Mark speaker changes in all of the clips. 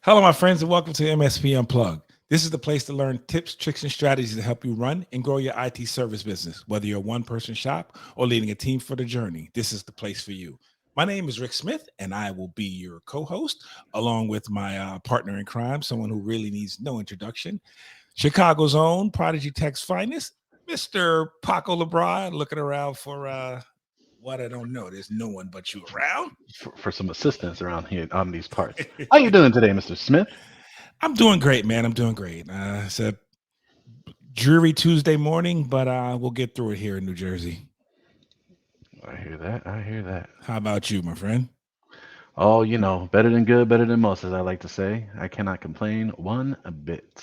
Speaker 1: Hello, my friends, and welcome to MSP Unplugged. This is the place to learn tips, tricks, and strategies to help you run and grow your IT service business. Whether you're a one-person shop or leading a team for the journey, this is the place for you. My name is Rick Smith, and I will be your co-host, along with my partner in crime, someone who really needs no introduction, Chicago's own ProdigyTeks finest, Mr. Paco Lebron, looking around for what I don't know. There's no one but you around.
Speaker 2: For some assistance around here on these parts. How you doing today, Mr. Smith?
Speaker 1: I'm doing great, man. I'm doing great. It's a dreary Tuesday morning, but we'll get through it here in New Jersey.
Speaker 2: I hear that. I hear that.
Speaker 1: How about you, my friend?
Speaker 2: Oh, better than good, better than most, as I like to say. I cannot complain one bit.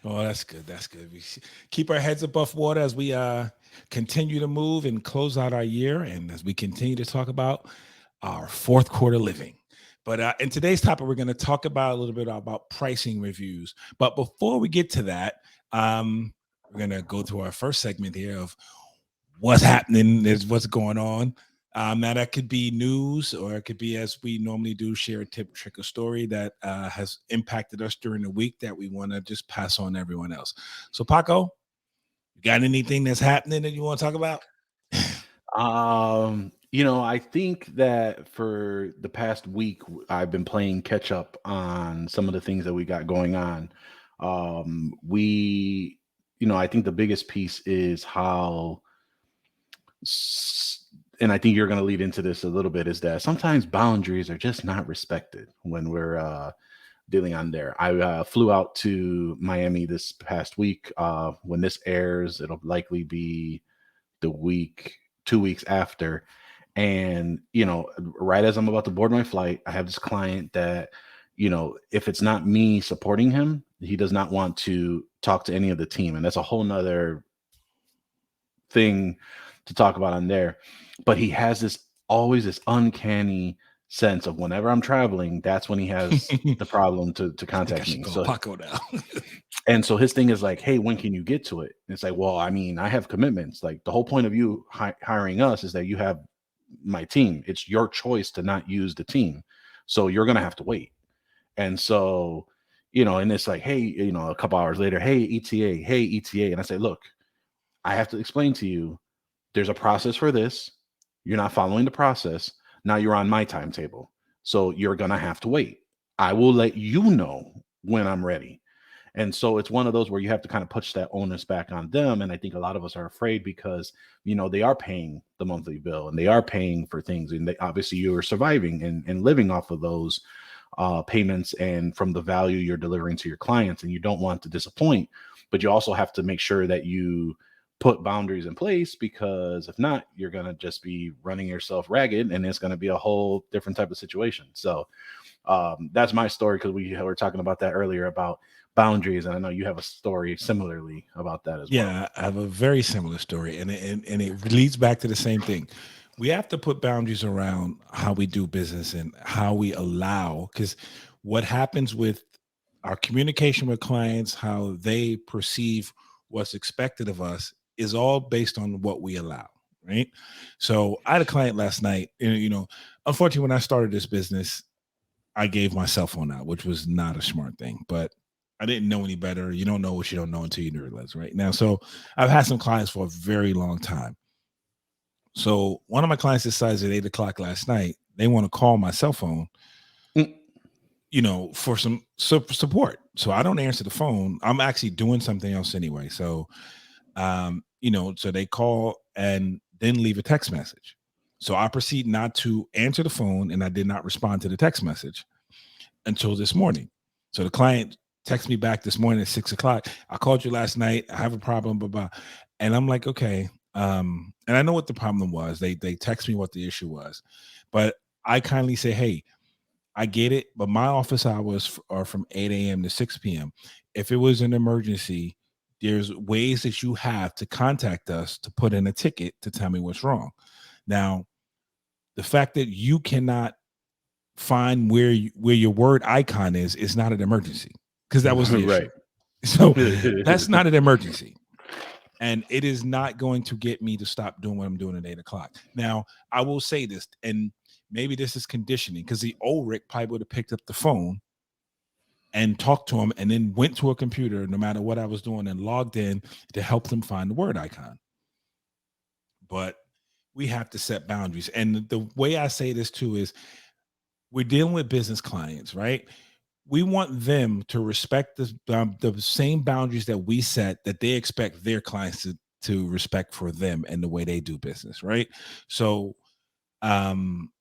Speaker 1: Oh, that's good. That's good. Keep our heads above water as we continue to move and close out our year, and as we continue to talk about our fourth quarter living. But in today's topic, we're going to talk about a little bit about pricing reviews. But before we get to that, we're going to go to our first segment here of what's happening, is what's going on. Now that could be news, or it could be, as we normally do, share a tip, trick, or story that has impacted us during the week that we want to just pass on to everyone else. So, Paco, you got anything that's happening that you want to talk about?
Speaker 2: I think that for the past week, I've been playing catch up on some of the things that we got going on. I think the biggest piece is how and I think you're going to lead into this a little bit, is that sometimes boundaries are just not respected when we're dealing on there. I flew out to Miami this past week. When this airs, it'll likely be the week, 2 weeks after. And, right as I'm about to board my flight, I have this client that, if it's not me supporting him, he does not want to talk to any of the team. And that's a whole nother thing to talk about on there. But he has always this uncanny sense of whenever I'm traveling, that's when he has the problem to contact me.
Speaker 1: Go
Speaker 2: So
Speaker 1: Paco now.
Speaker 2: and so his thing is like, hey, when can you get to it? And it's like, well, I mean, I have commitments. Like, the whole point of you hiring us is that you have my team. It's your choice to not use the team. So you're going to have to wait. And so, and it's like, hey, a couple hours later, hey, ETA, hey, ETA. And I say, look, I have to explain to you, there's a process for this. You're not following the process. Now you're on my timetable. So you're going to have to wait. I will let you know when I'm ready. And so it's one of those where you have to kind of push that onus back on them. And I think a lot of us are afraid because, they are paying the monthly bill and they are paying for things. And obviously you are surviving and living off of those payments and from the value you're delivering to your clients. And you don't want to disappoint, but you also have to make sure that you put boundaries in place, because if not, you're going to just be running yourself ragged and it's going to be a whole different type of situation. So that's my story, because we were talking about that earlier about boundaries, and I know you have a story similarly about that as well.
Speaker 1: Yeah, I have a very similar story, and it leads back to the same thing. We have to put boundaries around how we do business and how we allow, because what happens with our communication with clients, how they perceive what's expected of us, is all based on what we allow, right? So I had a client last night, and unfortunately, when I started this business, I gave my cell phone out, which was not a smart thing, but I didn't know any better. You don't know what you don't know until you realize, right? Now, so I've had some clients for a very long time. So one of my clients decides at 8 o'clock last night, they want to call my cell phone,
Speaker 2: Mm.
Speaker 1: For some support. So I don't answer the phone. I'm actually doing something else anyway. So, so they call and then leave a text message. So I proceed not to answer the phone, and I did not respond to the text message until this morning. So the client texted me back this morning at 6 o'clock. I called you last night. I have a problem, blah, blah. And I'm like, okay. And I know what the problem was. They text me what the issue was, but I kindly say, hey, I get it, but my office hours are from 8 a.m. to 6 p.m. If it was an emergency, there's ways that you have to contact us to put in a ticket to tell me what's wrong. Now, the fact that you cannot find where your word icon is not an emergency, because that was the issue.
Speaker 2: Right.
Speaker 1: So that's not an emergency. And it is not going to get me to stop doing what I'm doing at 8 o'clock. Now, I will say this, and maybe this is conditioning, because the old Rick probably would have picked up the phone and talked to him and then went to a computer, no matter what I was doing, and logged in to help them find the word icon. But we have to set boundaries. And the way I say this too is, we're dealing with business clients, right? We want them to respect the same boundaries that we set, that they expect their clients to respect for them and the way they do business, right? So um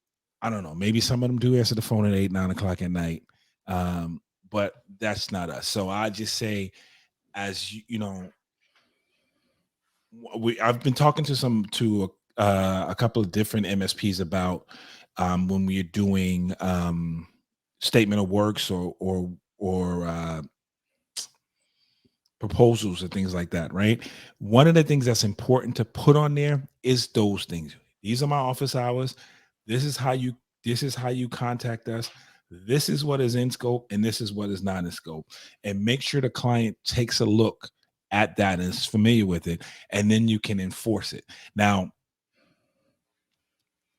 Speaker 1: I don't know, maybe some of them do answer the phone at 8, 9 o'clock at night. But that's not us. So I just say, as you know, I've been talking to a couple of different MSPs about when we're doing statement of works or proposals and things like that, right? One of the things that's important to put on there is those things. These are my office hours. This is how you contact us. This is what is in scope and this is what is not in scope. And make sure the client takes a look at that and is familiar with it, and then you can enforce it. Now,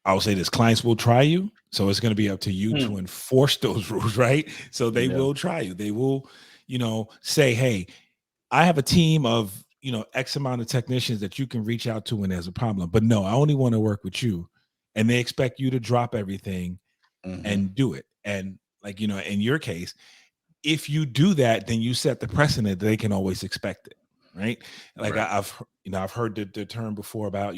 Speaker 1: I'll say this: clients will try you, so it's going to be up to you to enforce those rules, right? So they will try you. They will, say, hey, I have a team of, X amount of technicians that you can reach out to when there's a problem. But no, I only want to work with you. And they expect you to drop everything and do it. And like, in your case, if you do that, then you set the precedent that they can always expect it. Right. Like
Speaker 2: Right.
Speaker 1: I've heard the term before about,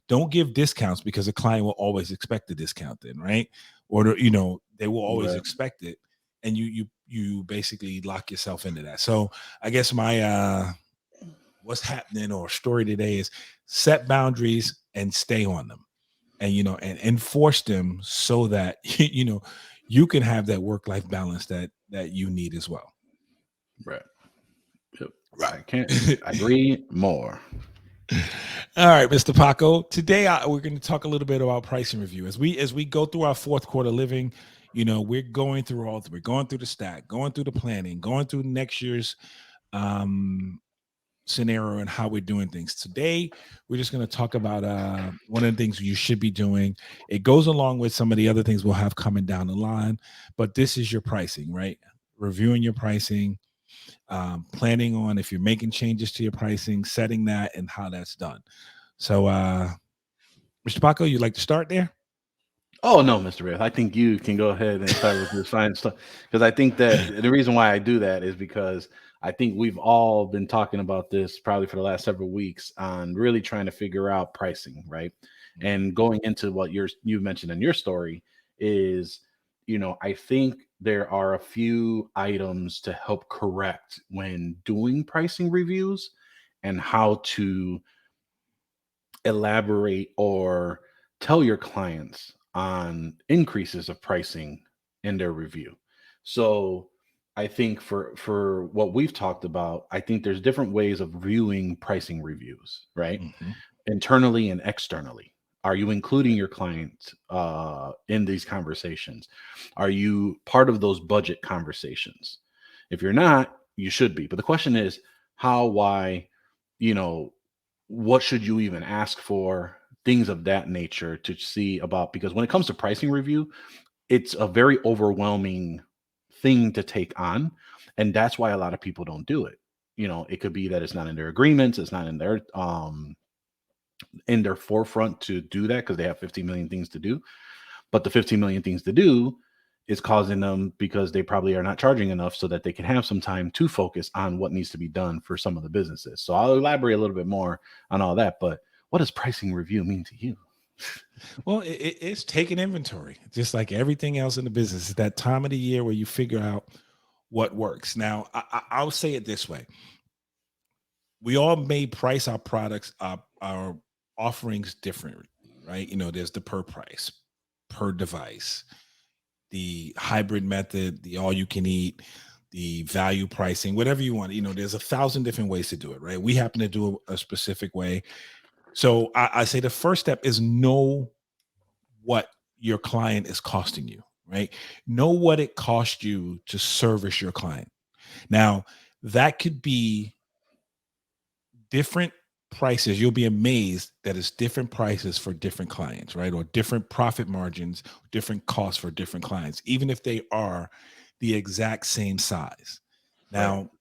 Speaker 1: don't give discounts, because a client will always expect the discount then. Right. Or, they will always
Speaker 2: Right.
Speaker 1: expect it. And you basically lock yourself into that. So I guess my, what's happening or story today is set boundaries and stay on them, and and enforce them, so that you can have that work-life balance that you need as well.
Speaker 2: Right. Yep.
Speaker 1: Right.
Speaker 2: I can't agree more.
Speaker 1: All right, Mr. Paco. Today we're going to talk a little bit about pricing review as we go through our fourth quarter living. We're going through we're going through the stack, going through the planning, going through next year's scenario and how we're doing things. Today we're just going to talk about one of the things you should be doing. It goes along with some of the other things we'll have coming down the line, but this is your pricing, right? Reviewing your pricing, planning on if you're making changes to your pricing, setting that, and how that's done. So Mr. Paco, you'd like to start there?
Speaker 2: Oh no, Mr. Riff. I think you can go ahead and start with your fine stuff, because I think that the reason why I do that is because I think we've all been talking about this probably for the last several weeks on really trying to figure out pricing, right? And going into what you mentioned in your story is, I think there are a few items to help correct when doing pricing reviews and how to elaborate or tell your clients on increases of pricing in their review. So I think for what we've talked about, I think there's different ways of viewing pricing reviews, right?
Speaker 1: Mm-hmm.
Speaker 2: Internally and externally. Are you including your client in these conversations? Are you part of those budget conversations? If you're not, you should be. But the question is how, why, you know, what should you even ask for? Things of that nature to see about, because when it comes to pricing review, it's a very overwhelming thing to take on. And that's why a lot of people don't do it. It could be that it's not in their agreements, it's not in their forefront to do that because they have 15 million things to do. But the 15 million things to do is causing them, because they probably are not charging enough so that they can have some time to focus on what needs to be done for some of the businesses. So I'll elaborate a little bit more on all that. But what does pricing review mean to you?
Speaker 1: Well, it's taking inventory, just like everything else in the business. It's that time of the year where you figure out what works. Now, I'll say it this way: we all may price our products, our offerings differently, right? There's the per price, per device, the hybrid method, the all you can eat, the value pricing, whatever you want. There's 1,000 different ways to do it, right? We happen to do a specific way. So I say the first step is know what your client is costing you, right? Know what it costs you to service your client. Now, that could be different prices, you'll be amazed that it's different prices for different clients, right? Or different profit margins, different costs for different clients, even if they are the exact same size.
Speaker 2: Right.
Speaker 1: Now,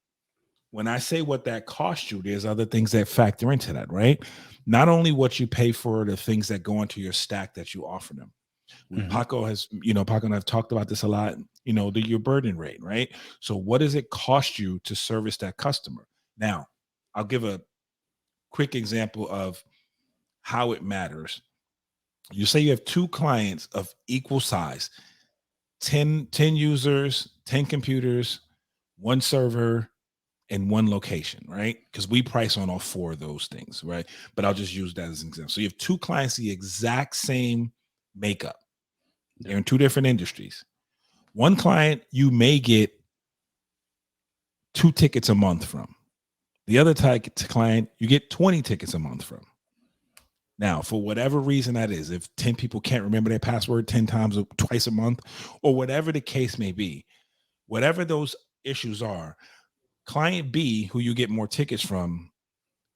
Speaker 1: when I say what that costs you, there's other things that factor into that, right? Not only what you pay for the things that go into your stack that you offer them.
Speaker 2: Mhm.
Speaker 1: Paco and I've talked about this a lot, your burden rate, right? So what does it cost you to service that customer? Now, I'll give a quick example of how it matters. You say you have two clients of equal size, 10 users, 10 computers, one server, in one location, right? Because we price on all four of those things, right? But I'll just use that as an example. So you have two clients, the exact same makeup.
Speaker 2: Yeah.
Speaker 1: They're in two different industries. One client you may get 2 tickets a month from. The other client you get 20 tickets a month from. Now, for whatever reason that is, if 10 people can't remember their password 10 times or twice a month, or whatever the case may be, whatever those issues are, client B, who you get more tickets from,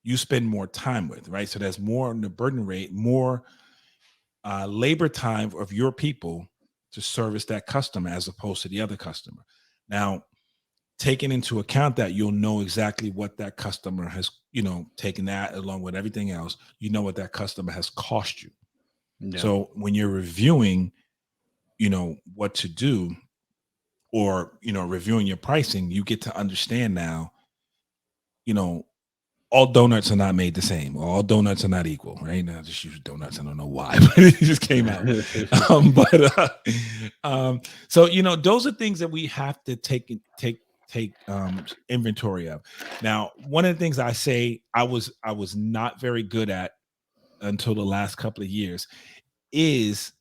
Speaker 1: you spend more time with, right? So there's more on the burden rate, more labor time of your people to service that customer as opposed to the other customer. Now, taking into account that, you'll know exactly what that customer has, taken that along with everything else, what that customer has cost you.
Speaker 2: Yeah.
Speaker 1: So when you're reviewing, what to do, or, reviewing your pricing, you get to understand now, all donuts are not made the same. All donuts are not equal, right? Now I just use donuts. I don't know why, but it just came out. So those are things that we have to take inventory of. Now, one of the things I say I was not very good at until the last couple of years is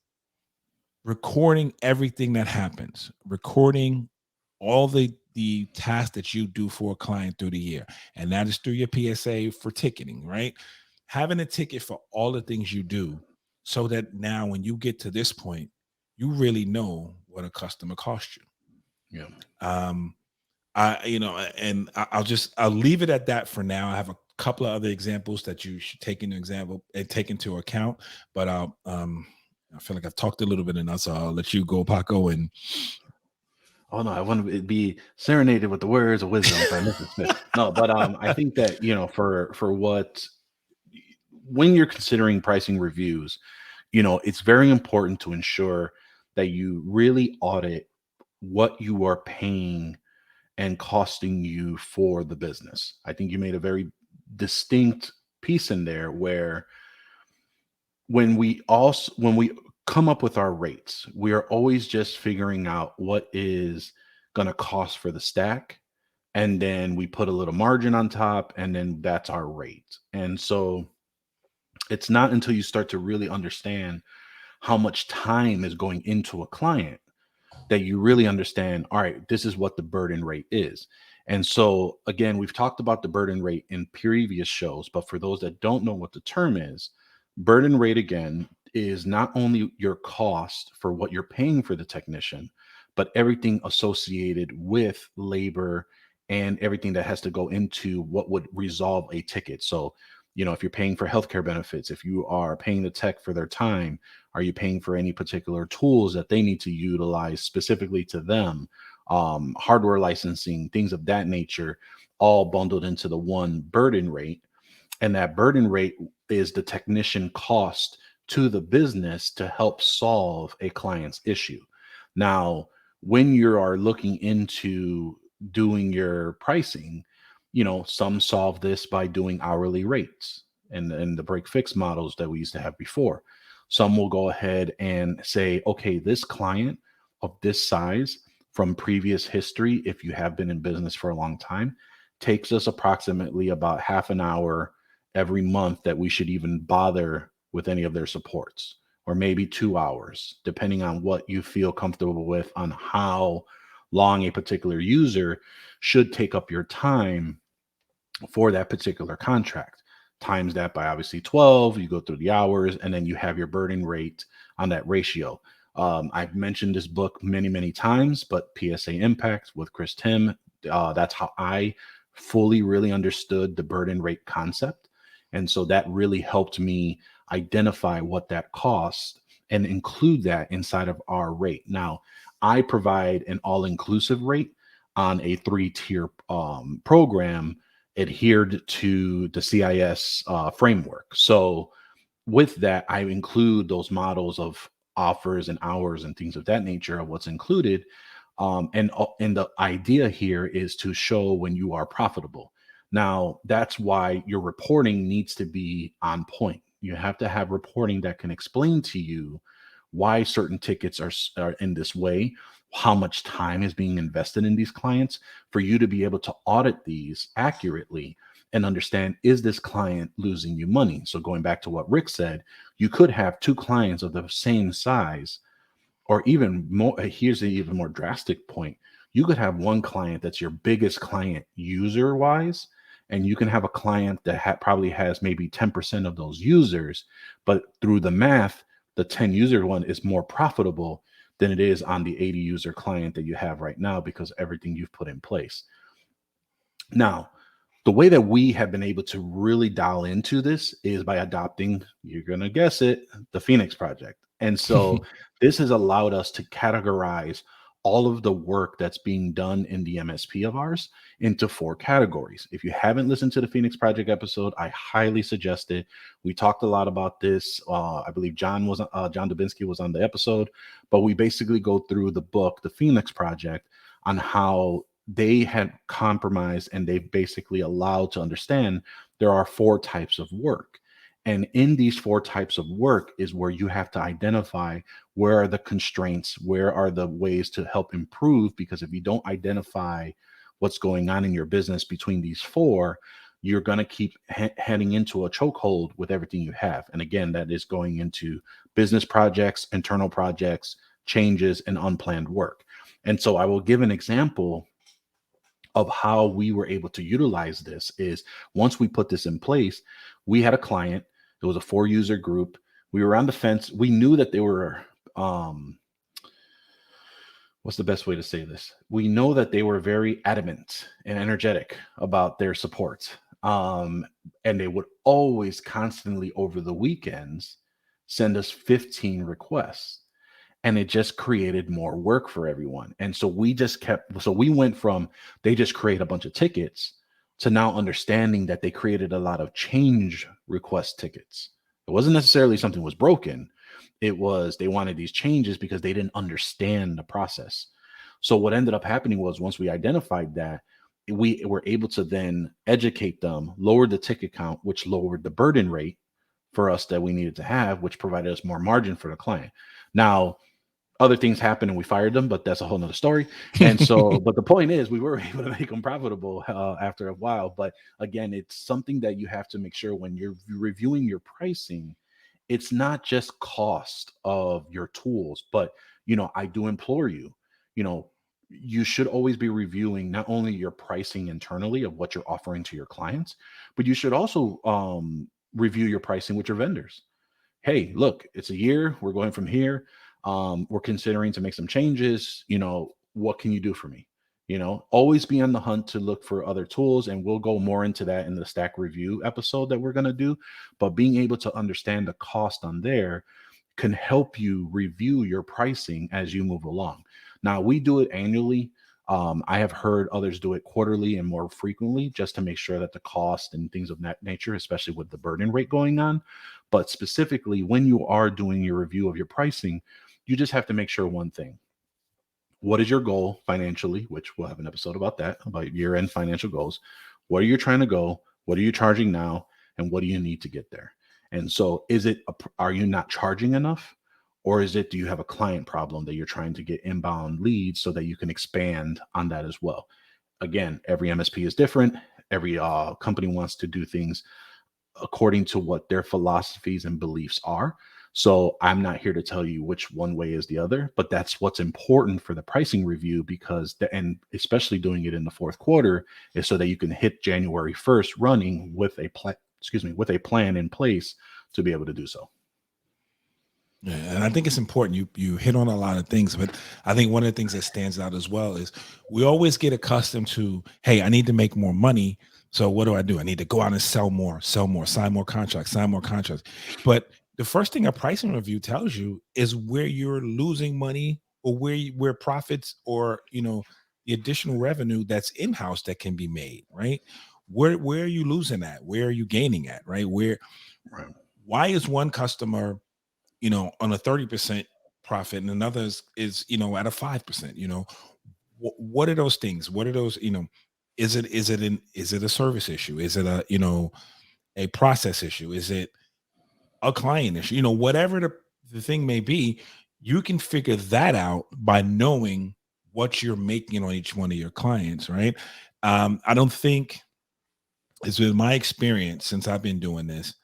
Speaker 1: recording everything that happens, recording all the tasks that you do for a client through the year, and that is through your PSA for ticketing, right? Having a ticket for all the things you do, so that now when you get to this point, you really know what a customer costs you.
Speaker 2: Yeah.
Speaker 1: I'll leave it at that for now. I have a couple of other examples that you should take into account, but I feel like I've talked a little bit enough, so I'll let you go, Paco. And
Speaker 2: Oh no, I want to be serenaded with the words of wisdom by Mrs. Smith. No, but I think that for what when you're considering pricing reviews, it's very important to ensure that you really audit what you are paying and costing you for the business. I think you made a very distinct piece in there where when we come up with our rates, we are always just figuring out what is going to cost for the stack, and then we put a little margin on top, and then that's our rate. And so it's not until you start to really understand how much time is going into a client that you really understand, all right, this is what the burden rate is. And so again, we've talked about the burden rate in previous shows, but for those that don't know what the term is, burden rate again is not only your cost for what you're paying for the technician, but everything associated with labor and everything that has to go into what would resolve a ticket. So, if you're paying for healthcare benefits, if you are paying the tech for their time, are you paying for any particular tools that they need to utilize specifically to them? Hardware licensing, things of that nature, all bundled into the one burden rate. And that burden rate is the technician cost to the business to help solve a client's issue. Now, when you are looking into doing your pricing, some solve this by doing hourly rates and the break fix models that we used to have before. Some will go ahead and say, okay, this client of this size from previous history, if you have been in business for a long time, takes us approximately about half an hour every month that we should even bother with any of their supports, or maybe 2 hours, depending on what you feel comfortable with on how long a particular user should take up your time for that particular contract. Times that by obviously 12, you go through the hours, and then you have your burden rate on that ratio. I've mentioned this book many, many times, but PSA Impact with Chris Tim, that's how I fully really understood the burden rate concept. And so that really helped me identify what that cost and include that inside of our rate. Now, I provide an all-inclusive rate on a 3-tier program adhered to the CIS framework. So with that, I include those models of offers and hours and things of that nature of what's included. And the idea here is to show when you are profitable. Now, that's why your reporting needs to be on point. You have to have reporting that can explain to you why certain tickets are in this way, how much time is being invested in these clients for you to be able to audit these accurately and understand, is this client losing you money? So going back to what Rick said, you could have 2 clients of the same size, or even more. Here's the even more drastic point. You could have one client that's your biggest client user wise, and you can have a client that probably has maybe 10% of those users, but through the math, the 10 user one is more profitable than it is on the 80 user client that you have right now because of everything you've put in place. Now, the way that we have been able to really dial into this is by adopting, you're going to guess it, the Phoenix Project. And so this has allowed us to categorize all of the work that's being done in the MSP of ours into 4 categories. If you haven't listened to the Phoenix Project episode, I highly suggest it. We talked a lot about this. I believe John Dubinsky was on the episode, but we basically go through the book, The Phoenix Project, on how they had compromised and they basically allowed to understand there are 4 types of work. And in these 4 types of work is where you have to identify where are the constraints, where are the ways to help improve, because if you don't identify what's going on in your business between these 4, you're going to keep heading into a chokehold with everything you have. And again, that is going into business projects, internal projects, changes, and unplanned work. And so I will give an example of how we were able to utilize this. Is once we put this in place, we had a client. It was a 4-user group. We were on the fence. We knew that they were, what's the best way to say this? We know that they were very adamant and energetic about their support. And they would always constantly over the weekends send us 15 requests. And it just created more work for everyone. And so we went from, they just create a bunch of tickets to now understanding that they created a lot of change request tickets. It wasn't necessarily something was broken. It was, they wanted these changes because they didn't understand the process. So what ended up happening was, once we identified that, we were able to then educate them, lower the ticket count, which lowered the burden rate for us that we needed to have, which provided us more margin for the client. Now, other things happened and we fired them, but that's a whole nother story. And so, but the point is, we were able to make them profitable after a while. But again, it's something that you have to make sure when you're reviewing your pricing, it's not just cost of your tools, but, I do implore you, you should always be reviewing not only your pricing internally of what you're offering to your clients, but you should also review your pricing with your vendors. Hey, look, it's a year. We're going from here. We're considering to make some changes. What can you do for me? Always be on the hunt to look for other tools. And we'll go more into that in the stack review episode that we're going to do. But being able to understand the cost on there can help you review your pricing as you move along. Now, we do it annually. I have heard others do it quarterly and more frequently, just to make sure that the cost and things of that nature, especially with the burden rate going on. But specifically, when you are doing your review of your pricing, you just have to make sure one thing. What is your goal financially, which we'll have an episode about that, about year-end financial goals. Where are you trying to go? What are you charging now? And what do you need to get there? And so are you not charging enough? Or do you have a client problem that you're trying to get inbound leads so that you can expand on that as well? Again, every MSP is different. Every company wants to do things according to what their philosophies and beliefs are. So I'm not here to tell you which one way is the other, but that's what's important for the pricing review, because and especially doing it in the fourth quarter is so that you can hit January 1st running with a plan in place to be able to do so.
Speaker 1: Yeah, and I think it's important. You hit on a lot of things, but I think one of the things that stands out as well is we always get accustomed to, hey, I need to make more money So what do? I need to go out and sell more, sign more contracts. But the first thing a pricing review tells you is where you're losing money, or where profits, or the additional revenue that's in-house that can be made, right? Where are you losing at? Where are you gaining at, right?
Speaker 2: Right.
Speaker 1: Why is one customer, on a 30% profit, and another is at a 5%? What are those things? What are those? Is it a service issue? Is it a process issue? Is it a client issue? Whatever the thing may be, you can figure that out by knowing what you're making on each one of your clients, right? I don't think, it's been my experience since I've been doing this,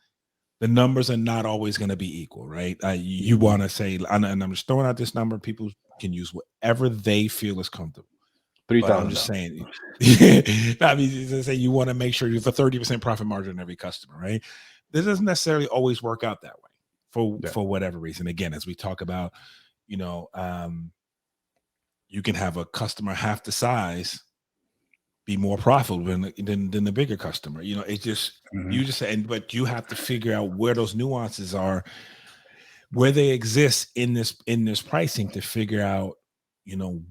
Speaker 1: the numbers are not always going to be equal, right? You want to say, and I'm just throwing out this number, people can use whatever they feel is comfortable. But I'm just saying, I mean, to say you want to make sure you have a 30% profit margin on every customer, right? This doesn't necessarily always work out that way for whatever reason. Again, as we talk about, you can have a customer half the size be more profitable than the bigger customer. It's just, you just say, but you have to figure out where those nuances are, where they exist in this pricing, to figure out,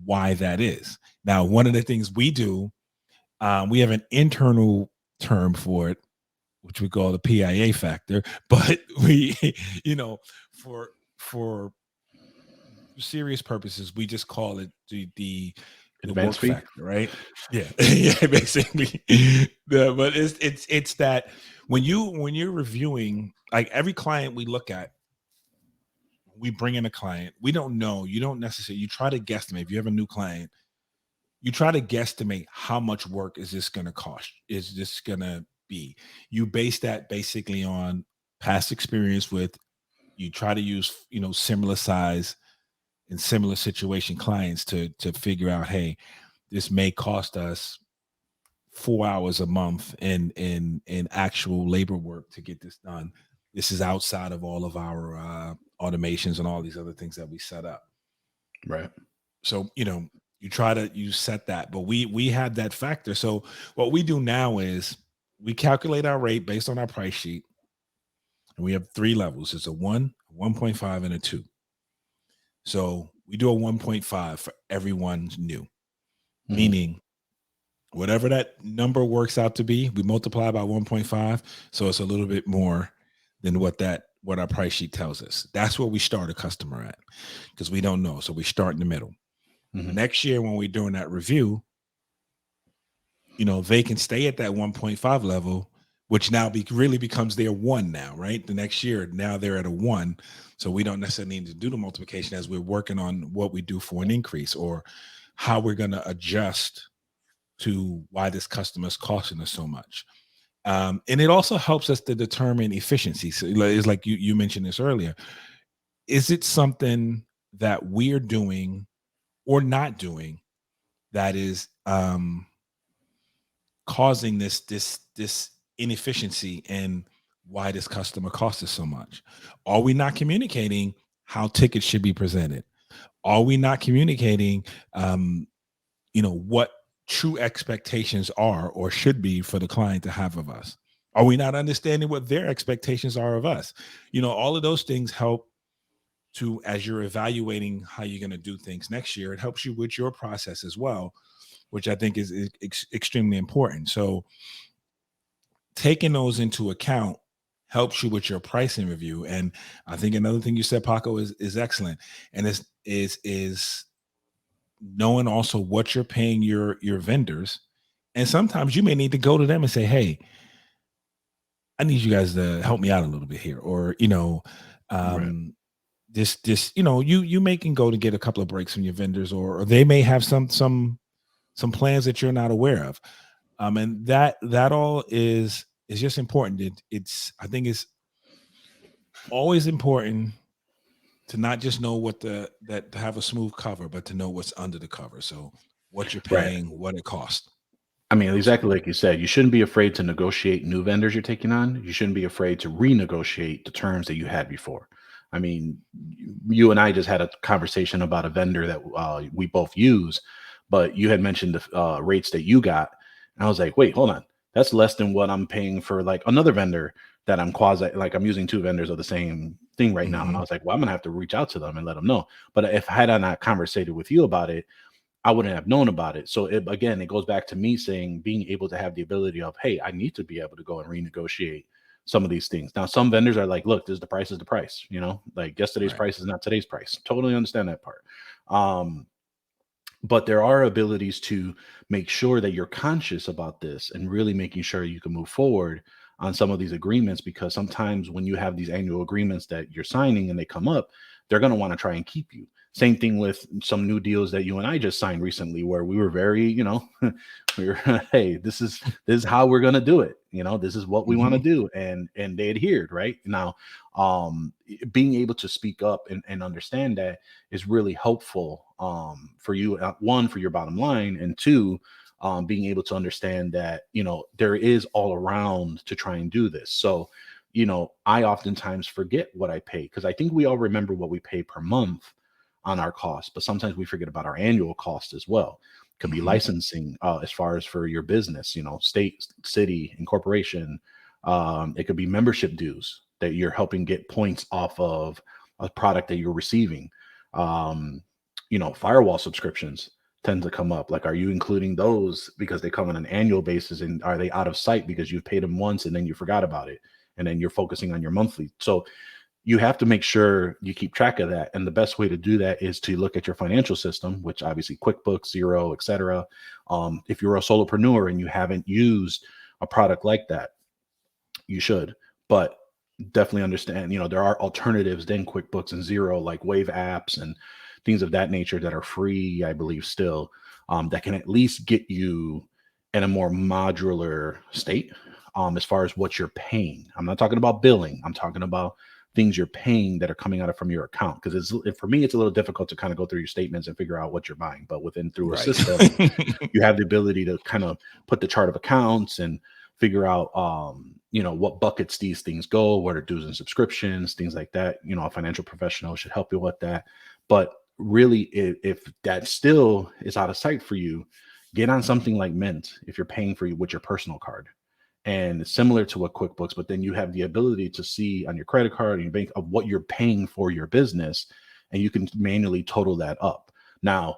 Speaker 1: why that is. Now, one of the things we do, we have an internal term for it, which we call the PIA factor, but we, for serious purposes, we just call it the work factor, right? Yeah, yeah, basically. But it's that when you're reviewing, like every client we look at, we bring in a client, we don't know, you don't necessarily, you try to guesstimate. If you have a new client, you try to guesstimate how much work is this going to cost, is this going to be. You base that basically on past experience with, you try to use similar size and similar situation clients to figure out, hey, this may cost us 4 hours a month in actual labor work to get this done. This is outside of all of our automations and all these other things that we set up.
Speaker 2: Right.
Speaker 1: So, you set that, but we have that factor. So what we do now is we calculate our rate based on our price sheet. And we have 3 levels. It's a 1, 1.5, and a 2. So we do a 1.5 for everyone new, meaning whatever that number works out to be, we multiply by 1.5. So it's a little bit more than what our price sheet tells us. That's where we start a customer at, because we don't know. So we start in the middle. Next year, when we're doing that review, they can stay at that 1.5 level, which now really becomes their 1 now, right? The next year, now they're at a 1. So we don't necessarily need to do the multiplication as we're working on what we do for an increase, or how we're going to adjust to why this customer is costing us so much. And it also helps us to determine efficiency. So it's like you mentioned this earlier. Is it something that we're doing or not doing that is causing this inefficiency, and why this customer costs us so much? Are we not communicating how tickets should be presented? Are we not communicating what true expectations are or should be for the client to have of us? Are we not understanding what their expectations are of us? All of those things help to, as you're evaluating how you're going to do things next year, it helps you with your process as well, which I think is extremely important. So taking those into account helps you with your pricing review. And I think another thing you said, Paco, is excellent. And is knowing also what you're paying your vendors. And sometimes you may need to go to them and say, hey, I need you guys to help me out a little bit here. Or, this, you may can go to get a couple of breaks from your vendors, or they may have some plans that you're not aware of. And that all is just important. I think it's always important to not just know to have a smooth cover, but to know what's under the cover. So what you're paying, what it costs.
Speaker 2: I mean, exactly like you said, you shouldn't be afraid to negotiate new vendors you're taking on. You shouldn't be afraid to renegotiate the terms that you had before. I mean, you and I just had a conversation about a vendor that we both use, but you had mentioned the rates that you got. And I was like, wait, hold on. That's less than what I'm paying for like another vendor that I'm quasi, like I'm using two vendors of the same thing right now. And I
Speaker 1: Hmm.
Speaker 2: was like, well, I'm gonna have to reach out to them and let them know. But if had I not conversated with you about it, I wouldn't have known about it. So again, it goes back to me saying being able to have the ability of, hey, I need to be able to go and renegotiate some of these things. Now, some vendors are like, look, this is the price, like yesterday's
Speaker 1: Right.
Speaker 2: price is not today's price. Totally understand that part. Um, but there are abilities to make sure that you're conscious about this and really making sure you can move forward on some of these agreements, because sometimes when you have these annual agreements that you're signing and they come up, they're going to want to try and keep you. Same thing with some new deals that you and I just signed recently, where we were very, we were, hey, this is how we're going to do it. This is what we want to
Speaker 1: Hmm.
Speaker 2: do, and they adhered right now. Being able to speak up and understand that is really helpful, for you, one, for your bottom line, and two, being able to understand that there is all around to try and do this. So I oftentimes forget what I pay, because I think we all remember what we pay per month on our costs, but sometimes we forget about our annual cost as well. Could be
Speaker 1: Hmm.
Speaker 2: licensing, as far as for your business, state, city, incorporation. It could be membership dues that you're helping get points off of a product that you're receiving. um, Firewall subscriptions tend to come up. Like, are you including those because they come on an annual basis, and are they out of sight because you've paid them once and then you forgot about it, and then you're focusing on your monthly? So you have to make sure you keep track of that. And the best way to do that is to look at your financial system, which obviously QuickBooks, Zero, etc. If you're a solopreneur and you haven't used a product like that, you should. But definitely understand, there are alternatives than QuickBooks and Zero, like Wave apps and things of that nature that are free, I believe, still, that can at least get you in a more modular state, as far as what you're paying. I'm not talking about billing. I'm talking about things you're paying that are coming out of from your account. Because for me, it's a little difficult to kind of go through your statements and figure out what you're buying. But through a
Speaker 1: Right.
Speaker 2: system, you have the ability to kind of put the chart of accounts and figure out what buckets these things go, what are dues and subscriptions, things like that. A financial professional should help you with that. But really, if that still is out of sight for you, get on something like Mint if you're paying for you with your personal card. And it's similar to what QuickBooks, but then you have the ability to see on your credit card and your bank of what you're paying for your business, and you can manually total that up. Now,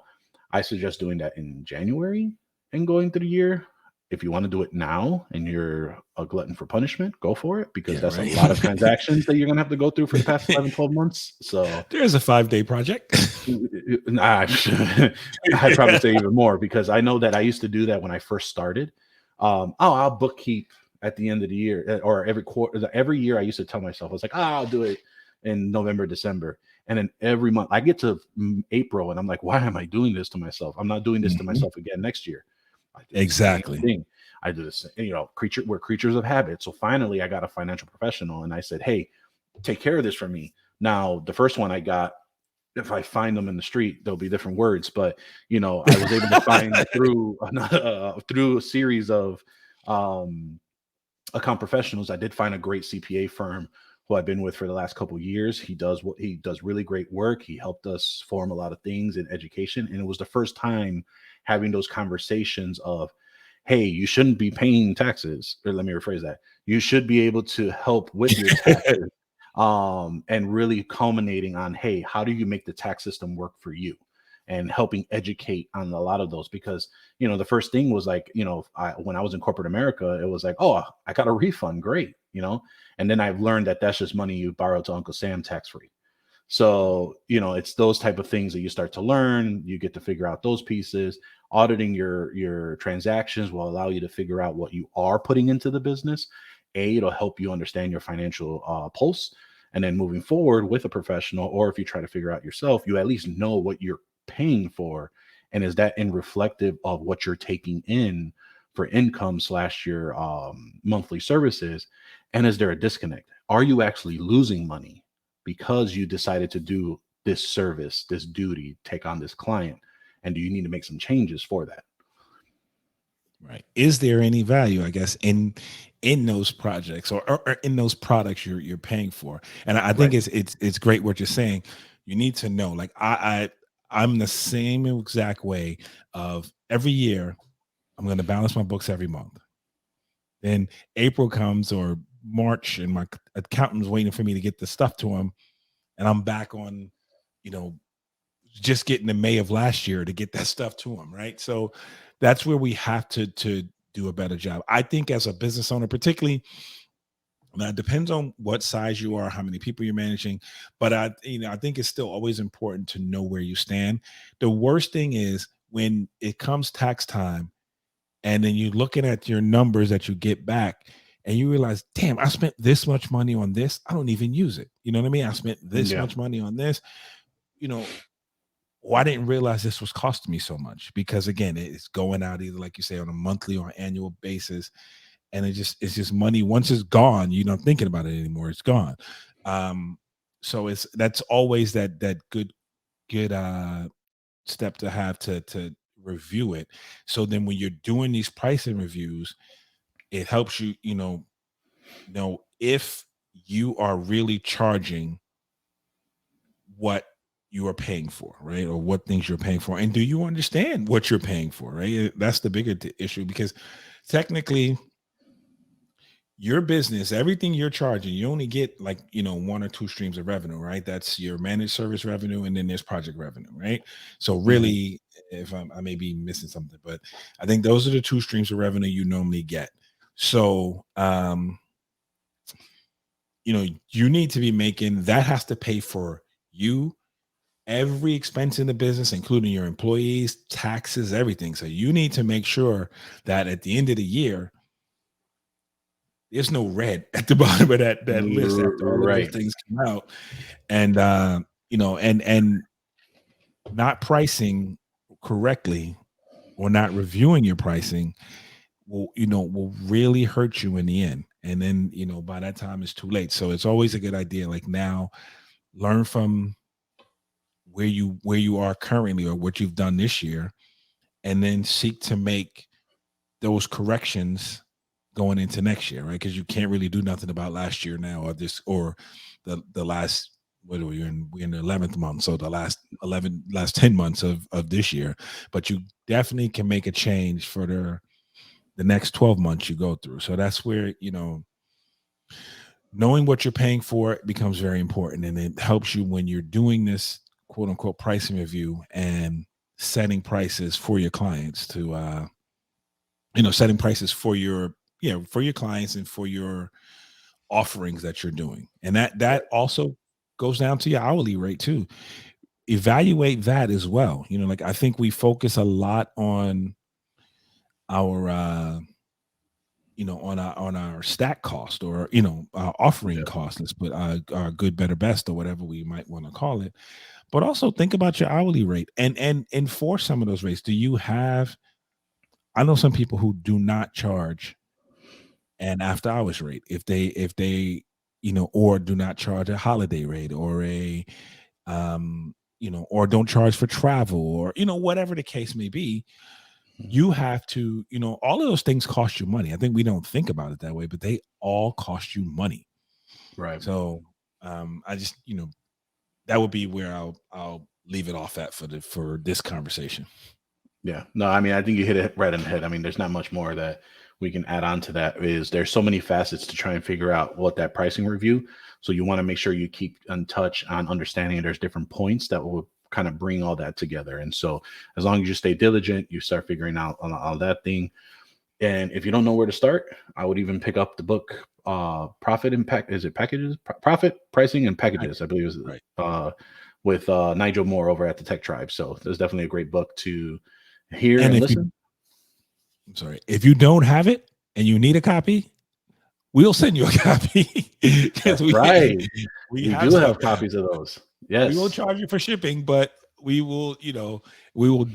Speaker 2: I suggest doing that in January and going through the year. If you want to do it now and you're a glutton for punishment, go for it, because
Speaker 1: Yeah.
Speaker 2: that's a
Speaker 1: Right.
Speaker 2: lot of transactions that you're going to have to go through for the past 11, 12 months. So
Speaker 1: There's a 5-day project.
Speaker 2: I'd probably say even more, because I know that I used to do that when I first started. I'll bookkeep at the end of the year, or every quarter, every year. I used to tell myself, I was like, I'll do it in November, December. And then every month I get to April and I'm like, why am I doing this to myself? I'm not doing this to
Speaker 1: Mhm.
Speaker 2: myself again next year. I do the same
Speaker 1: Exactly.
Speaker 2: thing. I do this, we're creatures of habit. So finally I got a financial professional and I said, hey, take care of this for me. Now, the first one I got, if I find them in the street, there'll be different words. But I was able to find through through a series of um, account professionals. I did find a great CPA firm who I've been with for the last couple of years. He does really great work. He helped us form a lot of things in education, and it was the first time having those conversations of, hey, you shouldn't be paying taxes. Or let me rephrase that. You should be able to help with your taxes, and really culminating on, hey, how do you make the tax system work for you, and helping educate on a lot of those. Because the first thing was like, when I was in corporate America, it was like, oh, I got a refund, great. And then I've learned that that's just money you borrowed to Uncle Sam tax free. So it's those type of things that you start to learn. You get to figure out those pieces. Auditing your transactions will allow you to figure out what you are putting into the business. It'll help you understand your financial pulse. And then moving forward with a professional, or if you try to figure out yourself, you at least know what you're paying for, and is that in reflective of what you're taking in for income slash your monthly services. And is there a disconnect? Are you actually losing money because you decided to do this service, this duty, take on this client? And do you need to make some changes for that?
Speaker 1: Right. Is there any value, I guess, in those projects, or in those products you're paying for? And I think
Speaker 2: Right.
Speaker 1: it's great what you're saying. You need to know, like I'm the same exact way of every year I'm going to balance my books every month. Then April comes or March, and my accountant's waiting for me to get the stuff to him, and I'm back on, you know, just getting the May of last year to get that stuff to him, right? So that's where we have to do a better job. I think as a business owner, particularly, now it depends on what size you are, how many people you're managing, but I think it's still always important to know where you stand. The worst thing is when it comes tax time, and then you're looking at your numbers that you get back, and you realize, damn, I spent this much money on this. I don't even use it. You know what I mean? I spent this
Speaker 2: Yeah.
Speaker 1: much money on this. You know, I didn't realize this was costing me so much, because again, it's going out either, like you say, on a monthly or annual basis, and it's just money. Once it's gone, you're not thinking about it anymore. It's gone. Um, so that's always that good step to have to review it. So then when you're doing these pricing reviews, it helps you, know if you are really charging what you are paying for, right? Or what things you're paying for. And do you understand what you're paying for, right? That's the bigger issue, because technically your business, everything you're charging, you only get like, one or two streams of revenue, right? That's your managed service revenue, and then there's project revenue, right? So
Speaker 2: Mhm.
Speaker 1: really, if I may be missing something, but I think those are the two streams of revenue you normally get. So, you need to be making that, has to pay for you, every expense in the business, including your employees, taxes, everything. So you need to make sure that at the end of the year, there's no red at the bottom of that list after all of those
Speaker 2: Right.
Speaker 1: things come out. And and not pricing correctly, or not reviewing your pricing, will really hurt you in the end. And then, by that time it's too late. So it's always a good idea, like, now, learn from where you are currently, or what you've done this year, and then seek to make those corrections going into next year, right? Because you can't really do nothing about last year now, or the last, what are we in? We're in the 11th month, so the last 10 months of this year. But you definitely can make a change for the next 12 months you go through. So that's where, knowing what you're paying for becomes very important, and it helps you when you're doing this quote unquote pricing review, and setting prices for your clients to setting prices for your clients, and for your offerings that you're doing. And that also goes down to your hourly rate too. Evaluate that as well. Like, I think we focus a lot on our on our stack cost, or our offering
Speaker 2: Yeah.
Speaker 1: cost. Let's put our good, better, best, or whatever we might want to call it. But also think about your hourly rate, and enforce some of those rates. Do you have? I know some people who do not charge an after hours rate, if they or do not charge a holiday rate, or a or don't charge for travel, or whatever the case may be.
Speaker 2: Mhm.
Speaker 1: You have to, all of those things cost you money. I think we don't think about it that way, but they all cost you money.
Speaker 2: Right.
Speaker 1: So I just, that would be where I'll leave it off at for this conversation.
Speaker 2: Yeah. No, I mean, I think you hit it right on the head. I mean, there's not much more that we can add on to that. Is there's so many facets to try and figure out what that pricing review. So you want to make sure you keep in touch on understanding there's different points that will kind of bring all that together. And so as long as you stay diligent, you start figuring out all that thing. And if you don't know where to start, I would even pick up the book, Profit Impact. Is it Packages? Profit, Pricing, and Packages, I believe it was,
Speaker 1: Right.
Speaker 2: with Nigel Moore over at the Tech Tribe. So there's definitely a great book to hear
Speaker 1: And
Speaker 2: and
Speaker 1: if you,
Speaker 2: listen.
Speaker 1: I'm sorry, if you don't have it and you need a copy, we'll send you a copy, because
Speaker 2: That's
Speaker 1: we
Speaker 2: right.
Speaker 1: we
Speaker 2: We
Speaker 1: have
Speaker 2: do
Speaker 1: some
Speaker 2: have
Speaker 1: now.
Speaker 2: copies of those.
Speaker 1: We won't
Speaker 2: Yes.
Speaker 1: charge you for shipping, but we will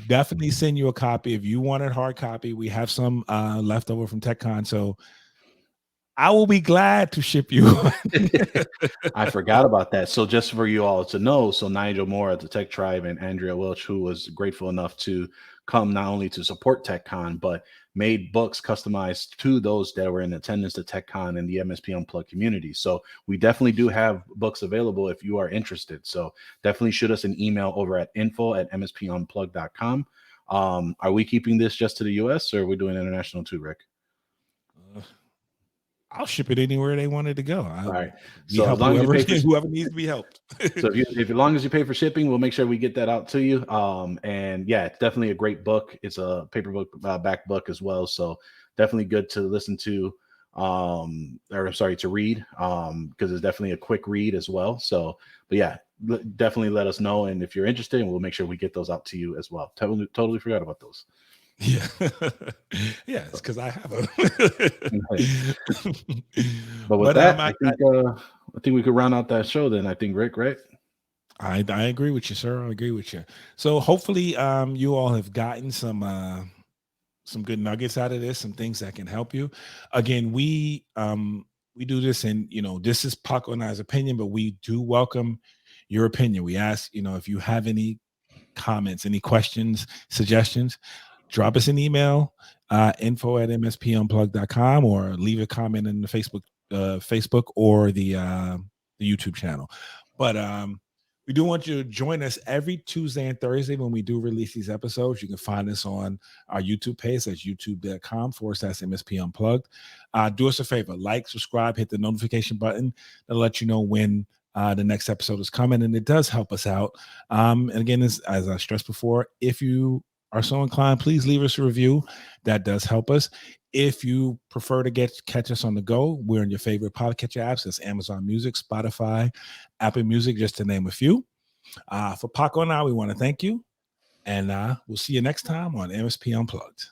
Speaker 1: definitely send you a copy if you want a hard copy. We have some leftover from TechCon, so I will be glad to ship you one.
Speaker 2: I forgot about that. So just for you all to know, so Nigel Moore at the Tech Tribe and Andrea Welch, who was grateful enough to come not only to support TechCon, but made books customized to those that were in attendance to TechCon and the MSP Unplugged community. So we definitely do have books available if you are interested. So definitely shoot us an email over at info@mspunplugged.com. Are we keeping this just to the US, or are we doing international too, Rick?
Speaker 1: I'll ship it anywhere they want it to go.
Speaker 2: All right.
Speaker 1: We
Speaker 2: So as
Speaker 1: help
Speaker 2: long as you
Speaker 1: whoever
Speaker 2: pay for
Speaker 1: whoever needs to be helped.
Speaker 2: so if as long as you pay for shipping, we'll make sure we get that out to you. And yeah, it's definitely a great book. It's a paperback back book as well. So definitely good to listen to, or sorry, to read, because it's definitely a quick read as well. So, but yeah, definitely let us know. And if you're interested, and we'll make sure we get those out to you as well. Totally forgot about those.
Speaker 1: Yeah. Yeah, it's because I have them.
Speaker 2: But with that, I think we could round out that show then. I think, Rick, right?
Speaker 1: I agree with you, sir. I agree with you. So hopefully you all have gotten some good nuggets out of this, some things that can help you. Again, we do this, and this is Paco and I's opinion, but we do welcome your opinion. We ask, if you have any comments, any questions, suggestions, drop us an email, info@mspunplugged.com, or leave a comment in the Facebook or the YouTube channel. But we do want you to join us every Tuesday and Thursday when we do release these episodes. You can find us on our YouTube page. That's youtube.com/MSP Unplugged. Do us a favor, like, subscribe, hit the notification button to let you know when the next episode is coming, and it does help us out. And again, as I stressed before, if you are so inclined, please leave us a review. That does help us. If you prefer to catch us on the go, we're in your favorite podcatcher apps. That's Amazon Music, Spotify, Apple Music, just to name a few. For Paco and I, we want to thank you, and we'll see you next time on MSP Unplugged.